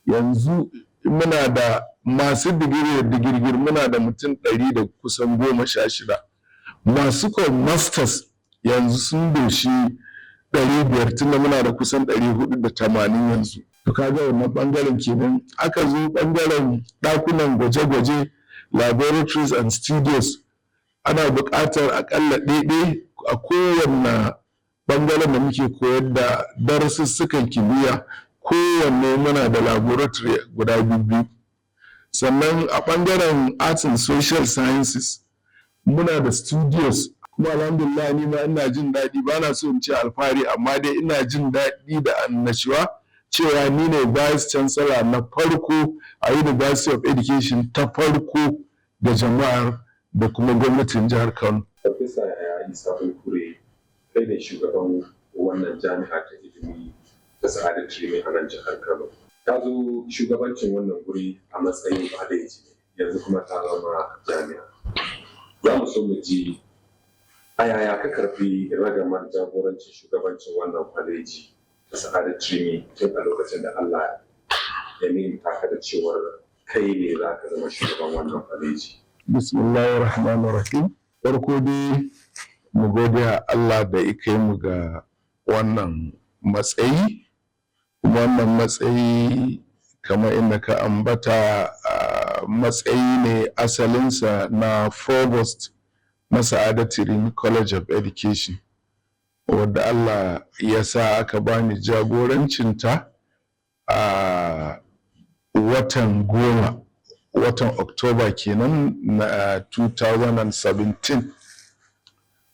yanzu muna da masu digiri da digirgir muna da mutum 100 da kusan 16, masu masters yanzu sun doshi 500 tunda muna da kusan 480 yanzu. To kaga wannan bangaren kenan. Aka zo bangaren ɗakunan gwaje-gwaje, laboratories and studios, ana buƙatar akalla ɗaiɗai a kowanne bangaren da muke koyar da darussukan kimiyya, kowanne muna da laboratory guda biyu. Sannan a bangaren arts and social sciences muna da studios, kuma alhamdulillah ni ma ina jin daɗi, ba na so in ce alfahari, amma dai ina jin daɗi da annashuwa cewa ni ne vice chancellor na farko a University of Education ta farko da jama'ar da kuma gwamnatin jihar Kano. Farfesa Yahaya Bunkure, kai ne shugaban wannan jami'a ta ilimi ta Sa'adatu Rimi a nan jihar Kano. Ta zo shugabancin wannan guri a matsayin kwaleji, yanzu kuma ta zama jami'a. Za mu so mu ji a yaya ka karfi ragamar jagorancin shugabancin wannan kwaleji ta Sa'adatu Rimi tun a lokacin da Allah ya nimta ka da cewar kai ne za ka zama shugaban wannan kwaleji. Bismillahirrahmanirrahim. Farko dai mu gode Allah da ya kai mu ga wannan matsayi. Wannan matsayi kamar inda ka ambata matsayi ne asalinsa na Provost na Sa'adatu Rimi College of Education, wadda Allah ya sa aka bani jagorancinta a watan Oktoba kenan na 2017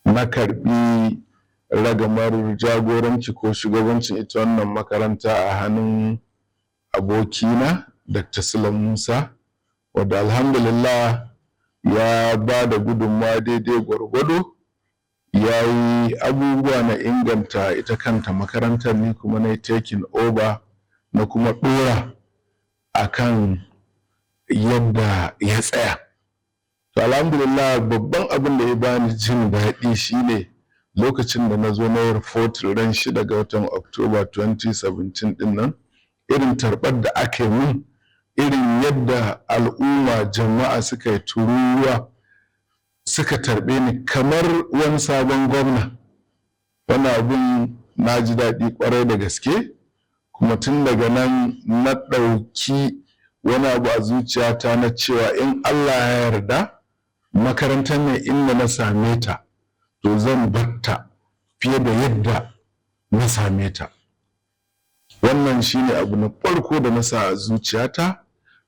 na karbi ragamar jagoranci ko shugabancin ita wannan makaranta a hannun abokina Dr. Sulam Musa, wadda alhamdulillah ya ba da gudunmawa daidai gwargwado, ya yi abubuwa na inganta ita kanta makarantar, ni kuma na taking over na kuma ɗora akan yadda ya tsaya. To alhamdulillah babban abin da ya bani jin daɗi shine lokacin da na zo na yi report ran 6 ga watan Oktoba 2017 din nan, irin tarbar da aka yi min, irin yadda al'umma jama'a suka yi tururuwa suka tarbe ni kamar wani sabon gwamna. Wannan abin na ji daɗi kwarai da gaske, kuma tun daga nan na ɗauki wani abu a zuciyata na cewa in Allah ya yarda makarantar ne inda na same ta to zan batta fiye da yadda na same ta. Wannan shine abu na farko da na sa a zuciyata,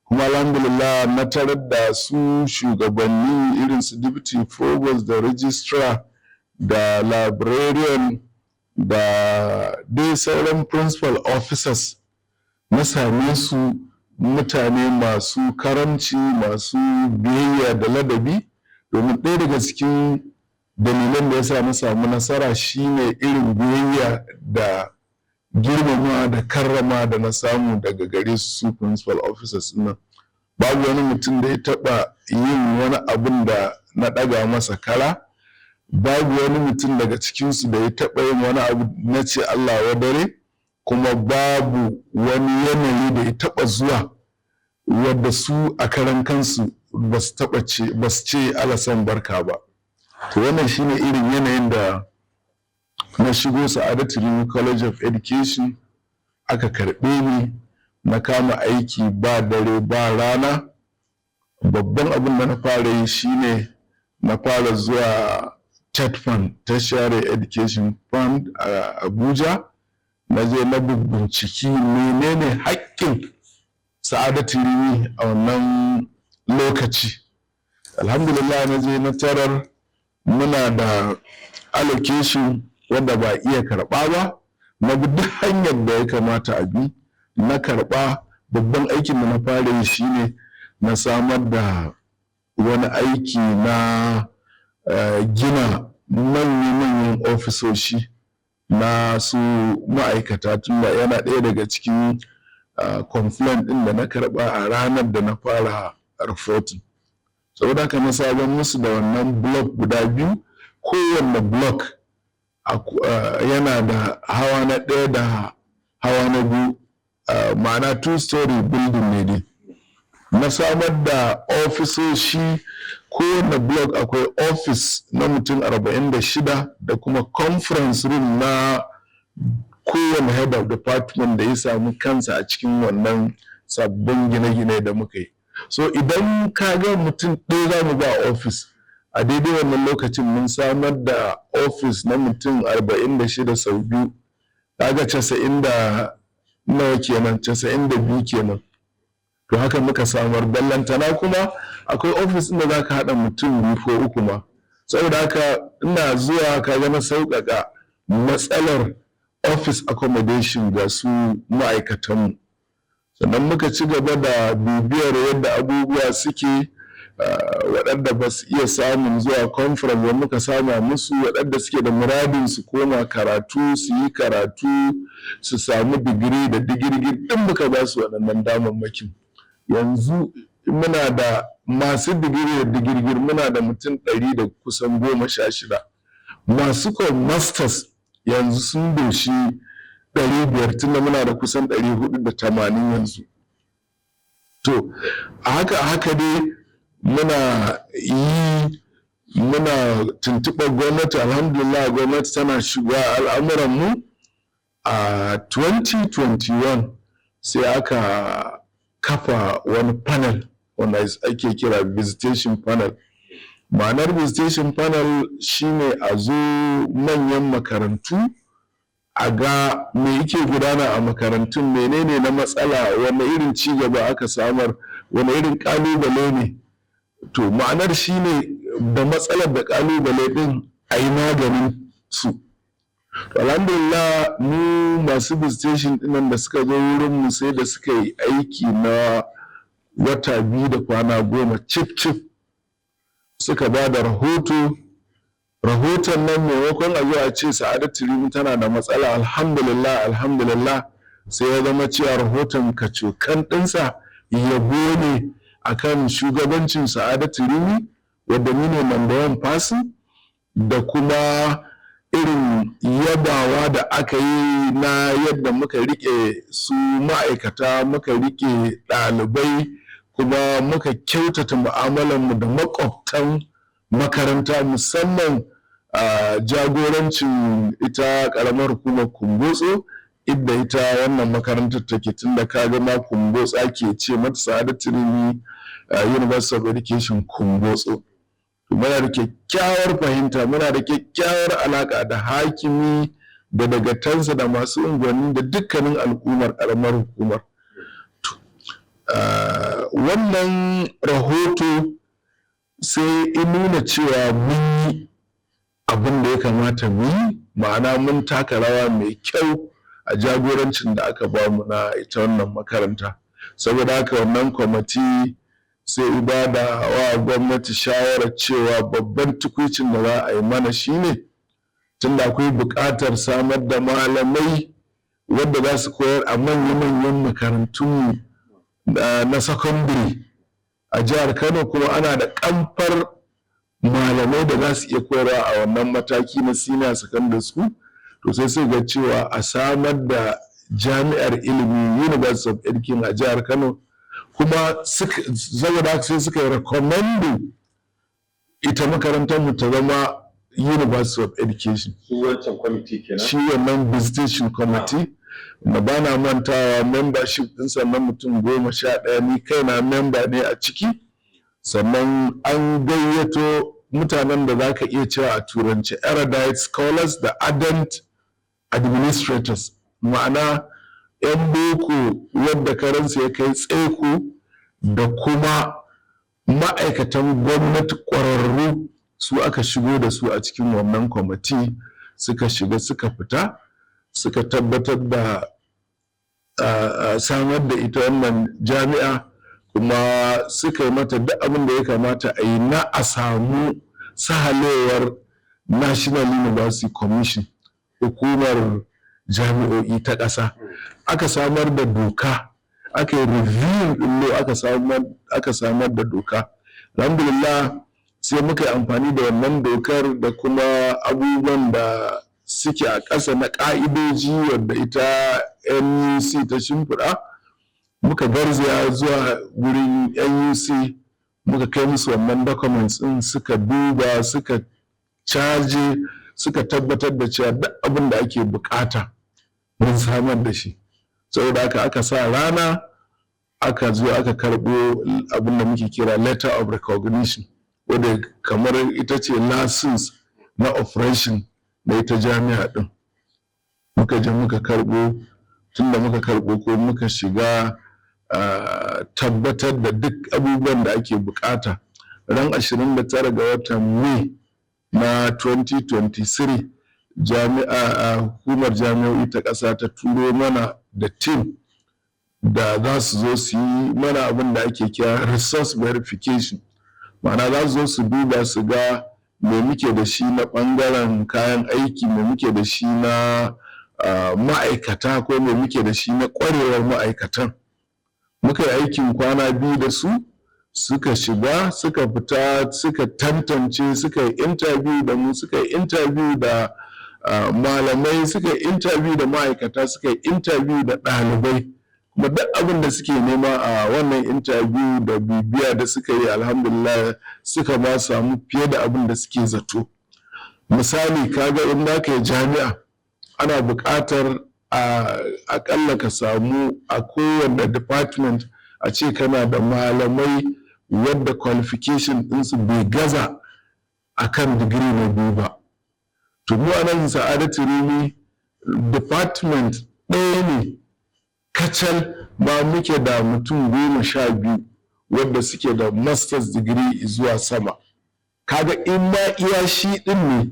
kuma alhamdulillah na tarar da su shugabanni irin su deputy provost da registrar da librarian da dai sauran principal officers, na same su mutane masu karamci, masu biyayya da ladabi. Domin ɗaya daga cikin dalilan da ya sa na samu nasara shine irin biyayya da girmama da karrama da na samu daga gare su principal officers nan. Babu wani mutum da ya taɓa yin wani abin da na ɗaga masa kara, babu wani mutum daga cikinsu da ya taɓa yin wani abu na ce Allah wa dare, kuma babu wani yanayi da ya taɓa zuwa wadda su a karan kansu ba su ce alasan barka ba. To wannan shine irin yanayin da na shigo Sa'adatu Rimi College of Education, aka karɓe ni, na kama aiki ba dare ba rana. Babban abin da na fara yi shine na fara zuwa TED Fund, Tertiary Education Fund a Abuja. Na je na binciki menene haƙƙin Sa'adatu Rimi a wannan lokaci. Alhamdulillah na je na tarar muna da allocation wanda ba iya karɓa ba, na bi duk hanyar da ya kamata a bi na karɓa. Babban aikin da na fara yi shine na samar da wani aiki na gina manyan ofisoshi na su ma'aikata, tunda yana ɗaya daga cikin complaint ɗin da na karɓa a ranar da na fara reporting. Saboda haka na sabon musu da wannan block guda biyu. Kowanne block yana da hawa na ɗaya da hawa na biyu. ma'ana two-story building ne dai. Na samar da ofisoshi, kowane blog akwai office na mutum 46 da kuma conference room na kowane head of department da ya samu kansa a cikin wannan sabbin gine-gine da muka yi. So idan ka ga mutum ɗaya za mu ba office, a daidai wannan lokacin mun samar da office na mutum 46 sau biyu, kaga 90 da nawa kenan, 92 kenan. To haka muka samar. Ballantana kuma akwai office inda za ka haɗa mutum 2 ko 3 ma. Saboda haka ina zuwa kaga na sauƙaƙa matsalar office accommodation ga su ma'aikatanmu. Sannan muka ci gaba da bibiyar yadda abubuwa suke, waɗanda ba su iya samun zuwa conference ba muka sama musu, waɗanda suke da muradin su koma karatu su yi karatu su samu digiri da digirgir ɗin muka ba su waɗannan damammakin. Yanzu muna da masu digiri da digirgir muna da mutum 100 da kusan 16. Masu masters yanzu sun doshi 500 tunda muna da kusan 480 yanzu. To a haka dai muna tuntuɓar gwamnati, alhamdulillah gwamnati tana shiga al'amuranmu. A 2021 sai aka kafa wani panel wanda ake kira visitation panel. Ma'anar visitation panel shine a zo manyan makarantu a ga me yake gudana a makarantun, menene na matsala, wani irin ci gaba aka samar, wani irin kalubale ne. To ma'anar shine da matsalar da kalubale din a yi maganin su. Alhamdulillah mu masu visitation dinnan da suka zo wurin mu sai da suka yi aiki na wata 2 da kwana 10 cif suka ba da rahoton nan maimakon a zo a ce Sa'adatu Rimi tana da matsala, alhamdulillah sai ya zama cewa rahoton kacokan ɗinsa yabo ne akan shugabancin Sa'adatu Rimi, wadda ni ne number 1 person, da kuma irin yabawa da aka yi na yadda muka rike su ma'aikata, muka rike ɗalibai, kuma muka kyautata mu'amalarmu da makwabtan makaranta, musamman jagorancin ita ƙaramar hukumar Kumbotso, inda ita wannan makarantar take, tunda ka ga ma Kumbotso ake ce mata Sa'adatu Rimi University of Education Kumbotso. Muna da kyakkyawar fahimta, muna da kyakkyawar alaƙa da hakimi da dagatansa da masu unguwanni da dukkanin al'ummar ƙaramar hukumar. Wannan rahoto sai in nuna cewa mun yi abin da ya kamata mu yi, ma'ana mun taka rawa mai kyau a jagorancin da aka ba mu na ita wannan makaranta. Saboda haka wannan kwamiti sai ba da wa gwamnati shawarar cewa babban tukuicin da za a yi mana shine, tunda akwai buƙatar samar da malamai wadda za su koyar a manya-manyan makarantun na secondary a jihar Kano, kuma ana da kamfar malamai da za su iya koyarwa a wannan mataki na senior secondary school. To sai ga cewa a samar da Jami'ar Ilimi, University of Education a jihar Kano, kuma saboda haka sai suka recommend ita makarantar mu ta zama University of Education. Su wancan committee kenan, shi wannan visitation committee da ba na mantawa membership din sannan mutum 11, ni kaina member ne a ciki. Sannan an gayyato mutanen da za ka iya cewa a turanci erudite scholars da ardent administrators, ma'ana 'yan boko wadda karansu ya kai tsaiko, da kuma ma'aikatan gwamnati ƙwararru su aka shigo da su a cikin wannan kwamiti, suka shiga suka fita suka tabbatar da samar da ita wannan jami'a, kuma suka yi mata duk abin da ya kamata a yi na a samu sahalewar National University Commission, hukumar jami'o'i ta ƙasa. Aka samar da doka, aka yi review ɗin aka samar da doka. Alhamdulillah sai muka yi amfani da wannan dokar da kuma abubuwan da suke a ƙasa na ƙa'idoji wadda ita NUC ta shimfiɗa, muka garzaya zuwa wurin NUC muka kai musu wannan documents ɗin, suka duba, suka caje, suka tabbatar da cewa duk abin da ake bukata mun samar da shi. Saboda haka aka sa rana aka zo aka karɓo abin da muke kira letter of recognition, wadda kamar ita ce license na operation da ita jami'a ɗin. Muka je muka karɓo, tunda muka karɓo ko muka shiga tabbatar da duk abubuwan da ake bukata. Ran 29 ga watan Mai na 2023 hukumar jami'o'i ta ƙasa ta turo mana da team da za su zo su yi mana abin da ake kira resource verification, ma'ana za su zo su duba su ga me muke da shi na ɓangaren kayan aiki, me muke da shi na ma'aikata, ko me muke da shi na ƙwarewar ma'aikatan. Muka yi aikin kwana 2 da su, suka shiga, suka fita, suka tantance, suka yi interview da mu, suka yi interview da malamai, suka yi interview da ma'aikata, suka yi interview da ɗalibai. Kuma duk abin da suke nema a wannan interview da bibiya da suka yi, alhamdulillah suka ba samu fiye da abin da suke zato. Misali, kaga in da ka yi jami'a ana buƙatar aƙalla ka samu a kowane department a ce kana da malamai wadda qualification ɗinsu bai gaza a kan digiri na 2 ba. To mu a nan Sa'adatu Rimi department ɗaya ne kacal ba muke da mutum 12 wadda suke da masters degree zuwa sama. Kaga in ma iya shi ɗin ne,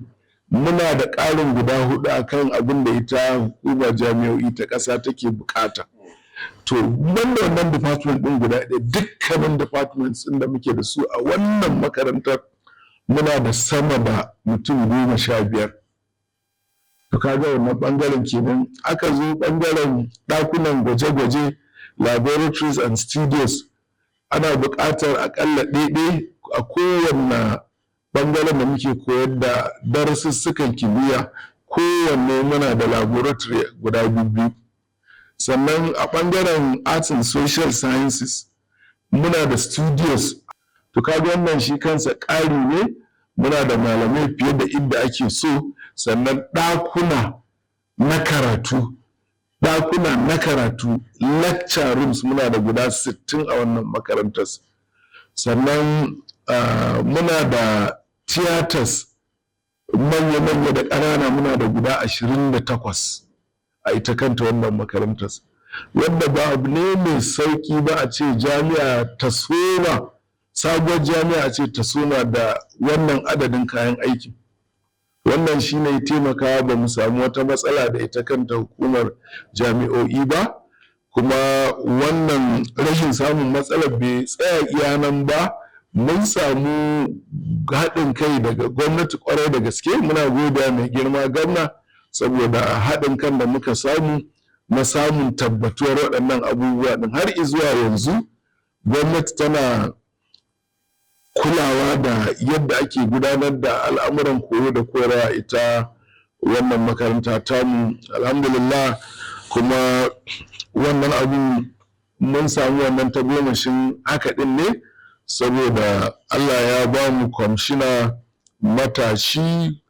muna da ƙarin guda 4 akan abin da ita hukumar jami'o'i ta ƙasa take bukata. To banda wannan department ɗin guda ɗaya, dukkanin departments ɗin da muke da su a wannan makarantar muna da sama da mutum 15. To kaga wannan ɓangaren kenan. Aka zo ɓangaren ɗakunan gwaje-gwaje, laboratories and studios, ana buƙatar aƙalla ɗaiɗai a kowanne ɓangaren da muke koyar da darussukan kimiyya, kowanne muna da laboratory guda 2. Sannan a ɓangaren arts and social sciences muna da studios. To kaga wannan shi kansa ƙari ne, muna da malamai fiye da inda ake so. Sannan ɗakuna na karatu lecture rooms muna da guda 60 a wannan makarantar. Sannan muna da theaters manya-manya da ƙanana muna da guda 28 a ita kanta wannan makarantar, wanda ba abu ne mai sauƙi ba a ce jami'a ta soma, sabuwar jami'a ce ta soma da wannan adadin kayan aiki. Wannan shi ne taimakawa ba mu samu wata matsala da ita kanta hukumar jami'o'i ba. Kuma wannan rashin samun matsalar bai tsaya iya nan ba, mun samu haɗin kai daga gwamnati ƙwarai da gaske. Muna godiya mai girma gwamna saboda haɗin kan da muka samu na samun tabbatuwar waɗannan abubuwa ɗin. Har izuwa yanzu gwamnati tana kulawa da yadda ake gudanar da al'amuran koyo da koyarwa ita wannan makaranta tamu, alhamdulillah. Kuma wannan abu mun samu wannan tagomashin haka ɗin ne saboda Allah ya ba mu kwamishina matashi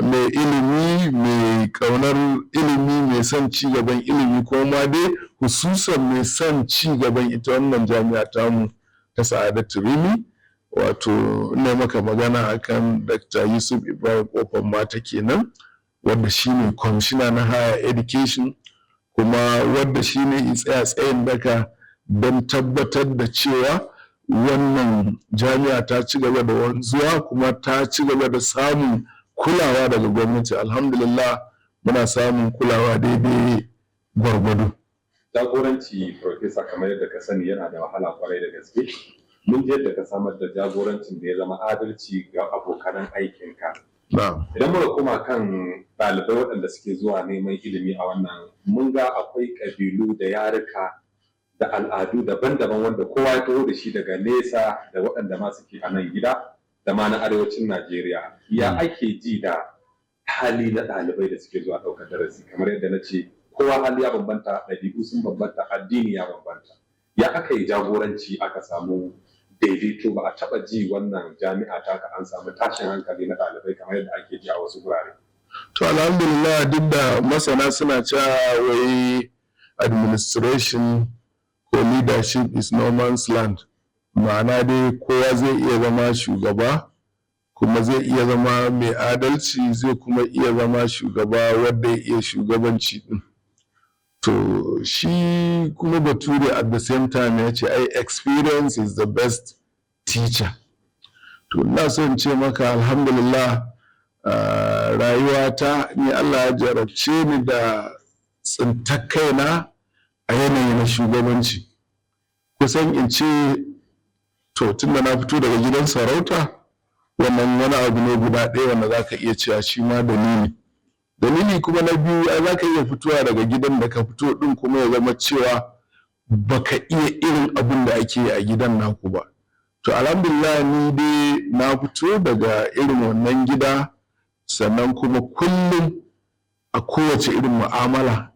mai ilimi, mai ƙaunar ilimi, mai son ci gaban ilimi, ko ma dai hususan mai son ci gaban ita wannan jami'a tamu ta Sa'adatu Rimi. Wato ina maka magana akan Dr. Yusuf Ibrahim Kofar Mata kenan, wanda shine kwamishina na higher education, kuma wanda shine tsaya tsayin daka don tabbatar da cewa wannan jami'a ta ci gaba da wanzuwa kuma ta ci gaba da samun kulawa daga gwamnati. Alhamdulillah muna samun kulawa daidai gwargwado. Jagoranci Profesa, kamar yadda ka sani, yana da wahala kwarai da gaske. Mun je yadda ka samar da jagorancin da ya zama adalci ga abokanan aikinka. Idan muka koma kan ɗalibai waɗanda suke zuwa neman ilimi a wannan, mun ga akwai ƙabilu da yaruka da al'adu daban-daban wanda kowa ya taho da shi daga nesa, da waɗanda ma suke a nan gida da ma na arewacin Najeriya. Ya ake ji da hali na ɗalibai da suke zuwa ɗaukar darasi, kamar yadda na ce kowa hali ya bambanta, ɗabi'u sun bambanta, addini ya bambanta. Ya aka yi jagoranci aka samu daidaito? Ba a taɓa ji wannan jami'a ta ka an samu tashin hankali na ɗalibai kamar yadda ake ji a wasu gurare. To alhamdulillah, duk da masana suna cewa wai administration ko leadership is no man's land, ma'ana dai kowa zai iya zama shugaba, kuma zai iya zama mai adalci, zai kuma iya zama shugaba wanda ya iya shugabanci din. To shi kuma bature at the same time ya ce ai experience is the best teacher. To ina so in ce maka alhamdulillah, rayuwata ni Allah ya jarabce ni da tsintar kaina a yanayi na shugabanci. Kusan in ce to tunda na fito daga gidan sarauta, wannan wani abu ne guda ɗaya wanda za ka iya cewa shi ma dalili kuma na biyu, za ka iya fitowa daga gidan da ka fito ɗin kuma ya zama cewa baka iya irin abin da ake yi a gidan naku ba. To alhamdulillah, ni dai na fito daga irin wannan gida, sannan kuma kullum a kowace irin mu'amala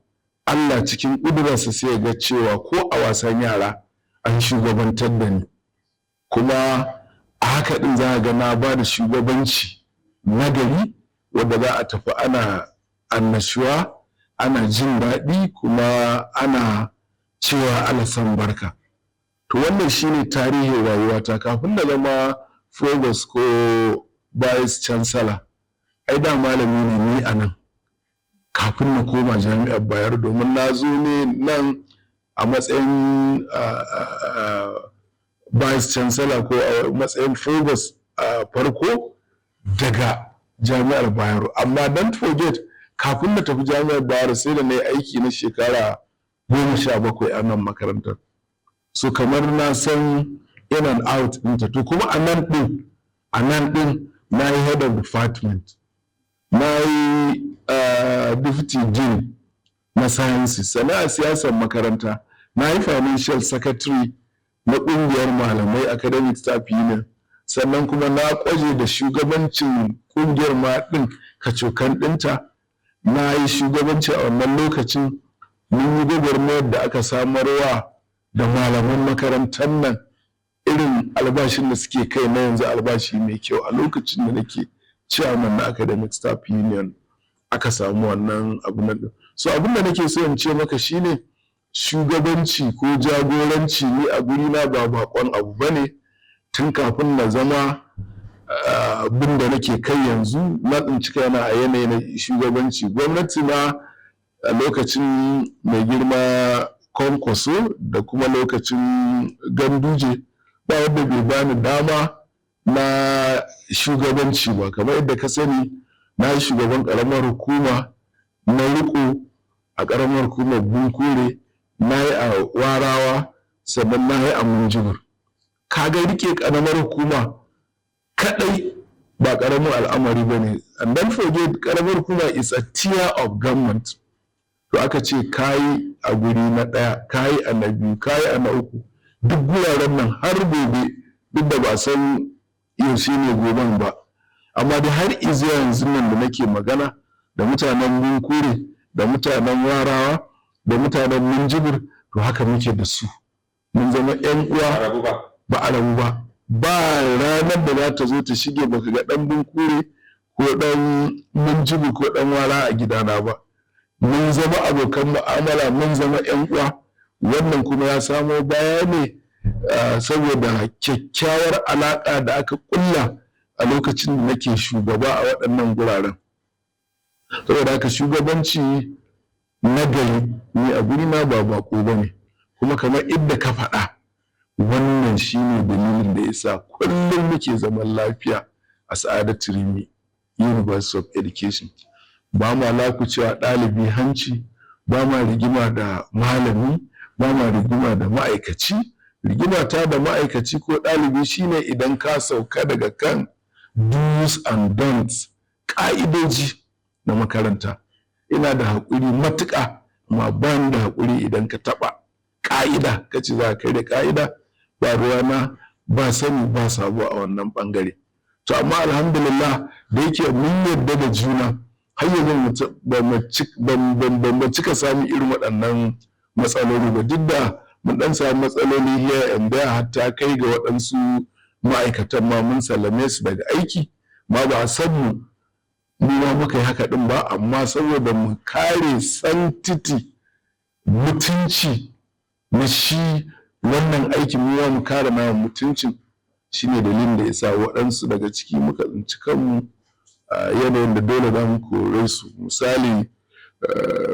Allah cikin ƙudurarsa sai ya ga cewa ko a wasan yara an shugabantar da ni, kuma a haka ɗin za a ga na ba da shugabanci nagari wanda za a tafi ana annashuwa, ana jin daɗi, kuma ana cewa alasan barka. To wannan shine tarihin rayuwata kafin da zama provost ko vice chancellor. Ai da malami ne ni a nan kafin na koma jami'ar Bayero, domin na zo ne nan a matsayin vice chancellor ko a matsayin provost farko daga jami'ar Bayero. Amma don't forget, kafin na tafi jami'ar Bayero sai da na yi aiki na shekara 17 a nan makarantar. So kamar na san in and out ɗinta. To kuma a nan ɗin na yi head of department, na yi deputy dean na sciences, sannan a siyasar makaranta na yi financial secretary na ƙungiyar malamai academic staff union, sannan kuma na ƙwaje da shugabancin ƙungiyar ma ɗin kacokan ɗinta. Na yi shugabanci a wannan lokacin. Mun yi gwagwarmayar da aka samarwa da malaman makarantar nan irin albashin da suke kai na yanzu, albashi mai kyau. A lokacin da nake chairman na academic staff union aka samu wannan abu nan. So abin da nake so in ce maka shine shugabanci ko jagoranci ni a guri na ba bakon abu bane. Tun kafin na zama abin da nake kai yanzu, na tsinci kaina a yanayi na shugabanci. Gwamnati ma a lokacin mai girma Kwankwaso da kuma lokacin Ganduje ba wanda bai bani dama na shugabanci ba. Kamar yadda ka sani, na yi shugaban ƙaramar hukuma na riko a ƙaramar hukumar Bunkure, na yi a Warawa, sannan na yi a Minjibir. Kaga rike ƙaramar hukuma kaɗai ba ƙaramin al'amari ba ne. And don't forget, ƙaramar hukuma is a tier of government. To aka ce kayi a guri na ɗaya, kayi a na biyu, kayi a na uku, duk guraren nan har gobe, duk da ba san yaushe ne goben ba, amma da har izuwa yanzu nan da nake magana da mutanen Bunkure, da mutanen Warawa, da mutanen Minjibir, to haka muke da su. Mun zama 'yan uwa, ba a rabu ba. Ba ranar da za ta zo ta shige baka ga ɗan Bunkure ko ɗan Minjibir ko ɗan Warawa a gidana ba. Mun zama abokan mu'amala, mun zama 'yan uwa. Wannan kuma ya samo baya ne saboda kyakkyawar alaƙa da aka ƙulla a lokacin da nake shugaba a waɗannan guraren. Saboda haka shugabanci na gari ni a guri na ba bako ba ne, kuma kamar idda ka faɗa, wannan shine dalilin da yasa kullum muke zaman lafiya a Sa'adatu Rimi University of Education. Ba ma lakucewa ɗalibi hanci, ba ma rigima da malami, ba ma rigima da ma'aikaci. Rigima ta da ma'aikaci ko ɗalibi shine idan ka sauka daga kan do's and don'ts, ƙa'idoji na makaranta. Ina da haƙuri matuƙa, amma ban da haƙuri idan ka taɓa ƙa'ida, ka ce za ka da ƙa'ida, ba ruwana, ba sani ba sabo a wannan ɓangare. To amma alhamdulillah, da yake mun yarda da juna, har yanzu ba mu cika samun irin waɗannan matsaloli ba, duk da mun ɗan samu matsaloli here and there, hatta kai ga waɗansu ma'aikatan ma mun sallame su daga aiki, ma ba a san mu ma muka yi haka ɗin ba, amma saboda mu kare sanctity, mutunci na shi wannan aikin, mu kare na mutuncin, shine dalilin da yasa waɗansu daga ciki muka tsinci kanmu yanayin da dole za mu kore su. Misali,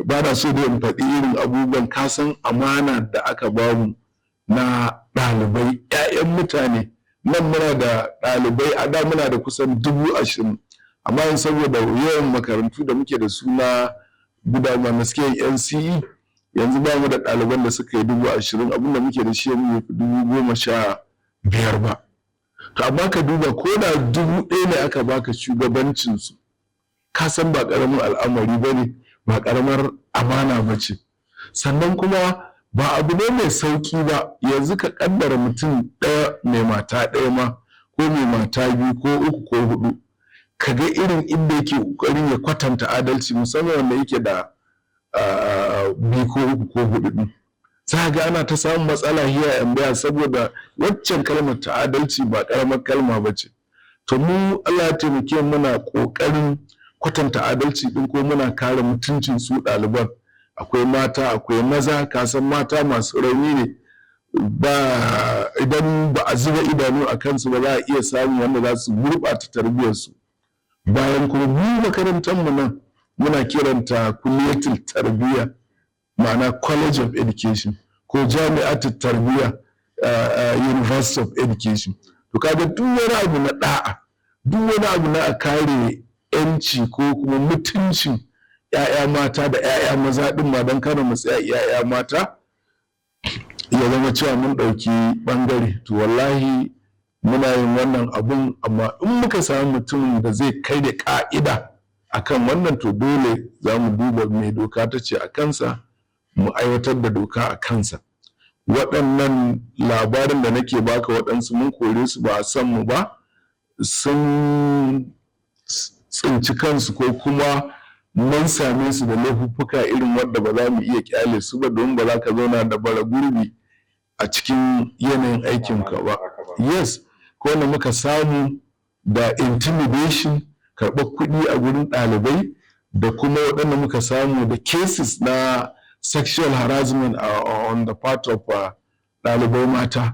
ba na so da in faɗi irin abubuwan, kasan amana da aka bamu na ɗalibai, 'ya'yan mutane. Nan muna da ɗalibai, a da muna da kusan 20,000, amma yin saboda yawan makarantu da muke da su na gudanar na suke NCE, yanzu ba mu da ɗaliban da suka yi 20,000, abinda muke da shi yanzu 15,000 ba. To amma ka duba, ko da 1,000 ne aka baka shugabancinsu, ka san ba ƙaramin al'amari ba ne, ba ƙaramar amana ba ce. Sannan kuma ba abu ne mai sauƙi ba, yanzu ka ƙaddara mutum ɗaya mai mata ɗaya ma, ko mai mata 2 ko 3 ko 4, ka ga irin inda yake ƙoƙarin ya kwatanta adalci, musamman wanda yake da 2 ko 3 ko 4 ɗin. Za ga ana ta samun matsala here and there, saboda waccan kalmar ta adalci ba ƙaramar kalma ba ce. To mu Allah ya taimake muna ƙoƙarin kwatanta adalci ɗin, ko muna kare mutuncin su ɗaliban. Akwai mata, akwai maza, ka san mata masu rauni ne, idan ba a zuba idanu a kansu ba, za a iya samun wanda za su gurɓata tarbiyyarsu. Bayan kuma mu makarantar mu nan muna kiranta kulliyatul tarbiyya, ma'ana College of Education, ko Jami'ar Tarbiyya, University of Education. To kaga duk wani abu na da'a, duk wani abu na a kare 'yanci ko kuma mutuncin 'ya'ya mata da 'ya'ya maza ɗin ma, don kada mu tsaya 'ya'ya mata ya zama cewa mun ɗauki ɓangare. To wallahi muna yin wannan abun, amma in muka samu mutumin da zai kai da ƙa'ida akan wannan, to dole za mu duba mai doka ta ce a kansa, mu aiwatar da doka a kansa. Waɗannan labarin da nake baka, waɗansu mun kore su ba a san mu ba, sun tsinci kansu, ko kuma mun same su da laifuffuka irin wadda ba za mu iya kyale su ba, domin ba za ka zauna da bara gurbi a cikin yanayin aikinka ba. Yes, ko wanda muka samu da intimidation, karɓar kuɗi a gurin ɗalibai, da kuma waɗanda muka samu da cases na sexual harassment on the part of ɗalibai mata.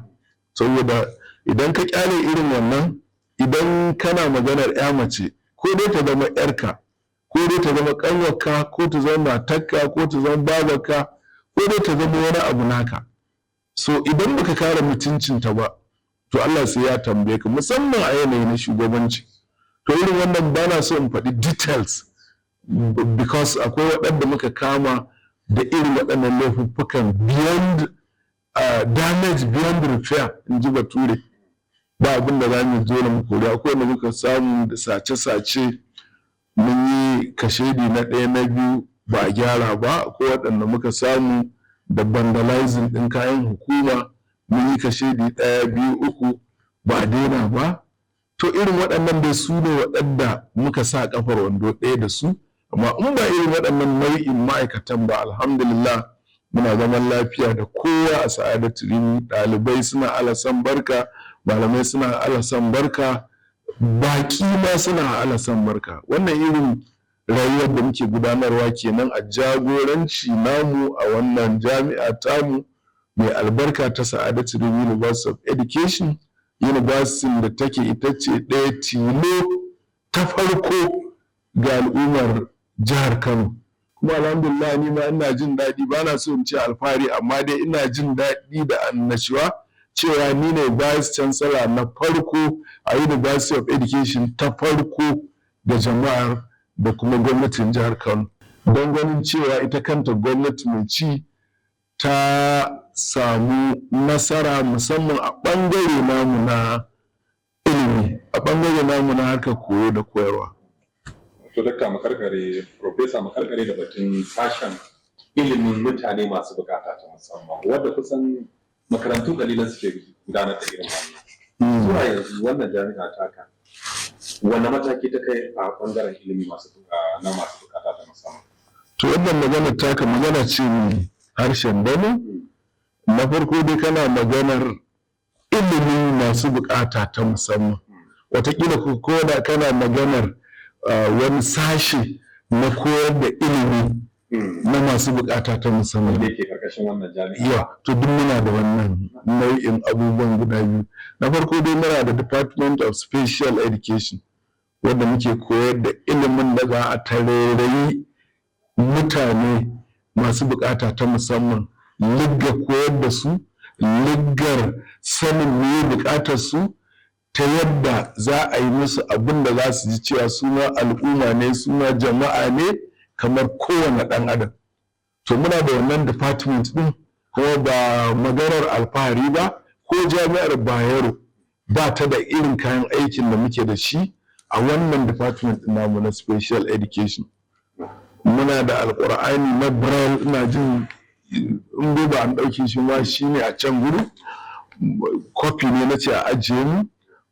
Saboda idan ka kyale irin wannan, idan kana maganar 'ya mace, ko dai ta zama 'yarka, ko dai ta zama ƙanwarka, ko ta zama matarka, ko ta zama babarka, ko dai ta zama wani abu naka. So idan baka kare mutuncinta ba, to Allah sai ya tambaye ka, musamman a yanayi na shugabanci. To irin wannan ba na so in faɗi details, because akwai waɗanda muka kama da irin waɗannan laifuffukan beyond damage beyond repair, in ji Bature. Ba abin da za mu zo mu kori. Akwai wanda muka samu da sace-sace, mun yi kashedi na 1 na 2 ba a gyara ba. Akwai waɗanda muka samu da vandalizing ɗin kayan hukuma, mun yi kashedi 1 2 3 ba a daina ba. To irin waɗannan dai su ne waɗanda muka sa ƙafar wando ɗaya da su. Amma in ba irin waɗannan nau'in ma'aikatan ba, alhamdulillah muna zaman lafiya da kowa a Sa'adatu Rimi. Ɗalibai suna alasan barka, malamai suna alasan barka, baƙi ma suna alasan barka. Wannan irin rayuwar da muke gudanarwa kenan a jagoranci namu a wannan jami'a tamu mai albarka ta Sa'adatu Rimi University of Education, university da take ita ce ɗaya tilo ta farko ga al'ummar jihar Kano. Kuma alhamdulillah ni ma ina jin daɗi, ba na so in ce alfahari, amma dai ina jin daɗi da annashuwa cewa ni ne vice chancellor na farko a University of Education ta farko da jama'ar da kuma gwamnatin jihar Kano, don ganin cewa ita kanta gwamnati mai ci ta samu nasara, musamman a ɓangare namu na ilimi, a ɓangare namu na harkar koyo da koyarwa. To dakta makarkare, profesa makarkare da batun sashen ilimin mutane masu bukata ta musamman, wadda kusan makarantu kalilan suke gudanar da irin wannan. Zuwa yanzu wannan jami'a taka Wanne mataki ta kai a ɓangaren ilimi na masu bukata ta musamman? To wannan magana taka magana ce mai harshen damo. Na farko dai kana maganar ilimin masu bukata ta musamman. Wataƙila ko da kana maganar wani sashe na koyar da ilimi na masu bukata ta musamman. Da yake karkashin wannan jami'a. Yeah, to duk muna da wannan nau'in abubuwan guda biyu. Na farko dai muna da Department of Special Education wanda muke koyar da ilimin da za a tarairayi mutane masu bukata ta musamman, ligga koyar da su, liggar sanin me bukatar su, ta yadda za a yi musu abin da za su ji cewa suna al'umma ne, suna jama'a ne kamar kowane ɗan adam. To muna da wannan department ɗin, kuma ba maganar alfahari ba, ko jami'ar Bayero ba ta da irin kayan aikin da muke da shi a wannan department ɗin namu na special education. Muna da alƙur'ani na Braille, ina jin in ba an ɗauke shi ma shi ne a can gudu, copy ne na ce a ajiye mu.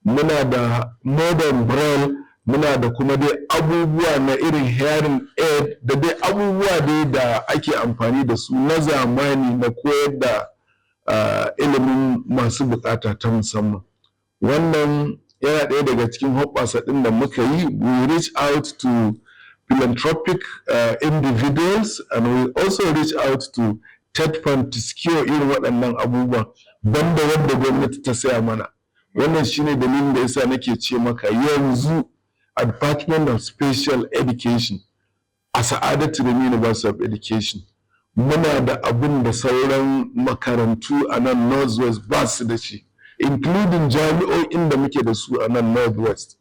Muna da modern Braille, muna da kuma dai abubuwa na irin hearing aid da dai abubuwa dai da ake amfani da su na zamani na koyar da ilimin masu bukata ta musamman. Wannan yana ɗaya daga cikin hoɓɓasa ɗin da muka yi. We reach out to philanthropic individuals and we also reach out to TED fund to secure irin waɗannan abubuwan banda wanda gwamnati ta saya mana. Wannan shine dalilin da yasa nake ce maka yanzu a Department of Special Education a Sa'adatu Rimi University of Education muna da abin da sauran makarantu a nan Northwest ba su da shi, including jami'o'in da muke da su a nan Northwest.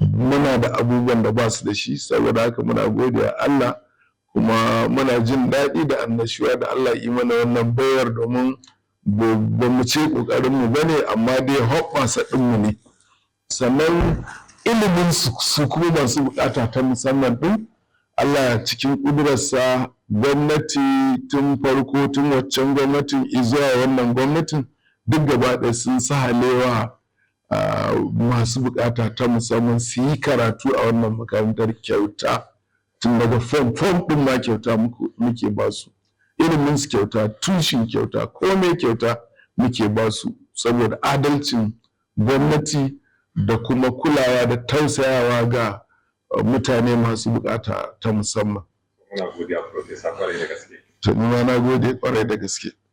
Muna da abubuwan da ba su da shi, saboda haka muna gode Allah kuma muna jin daɗi da annashuwa da Allah yi mana wannan bayar, domin ba mu ce ƙoƙarinmu ba ne, amma dai hoɓɓasa ɗinmu ne. Sannan ilimin su kuma masu buƙata ta musamman ɗin, Allah cikin ƙudurarsa gwamnati tun farko, tun waccan gwamnatin izuwa wannan gwamnatin duk gaba ɗaya sun sahalewa masu buƙata ta musamman su yi karatu a wannan makarantar kyauta. Tun daga form ɗin ma kyauta muke ba su, ilimin su kyauta, tushen kyauta, komai kyauta muke ba su, saboda adalcin gwamnati da kuma kulawa da tausayawa ga mutane masu bukata ta musamman. Muna godiya Profesa kwarai da gaske. To ni ma na gode kwarai da gaske.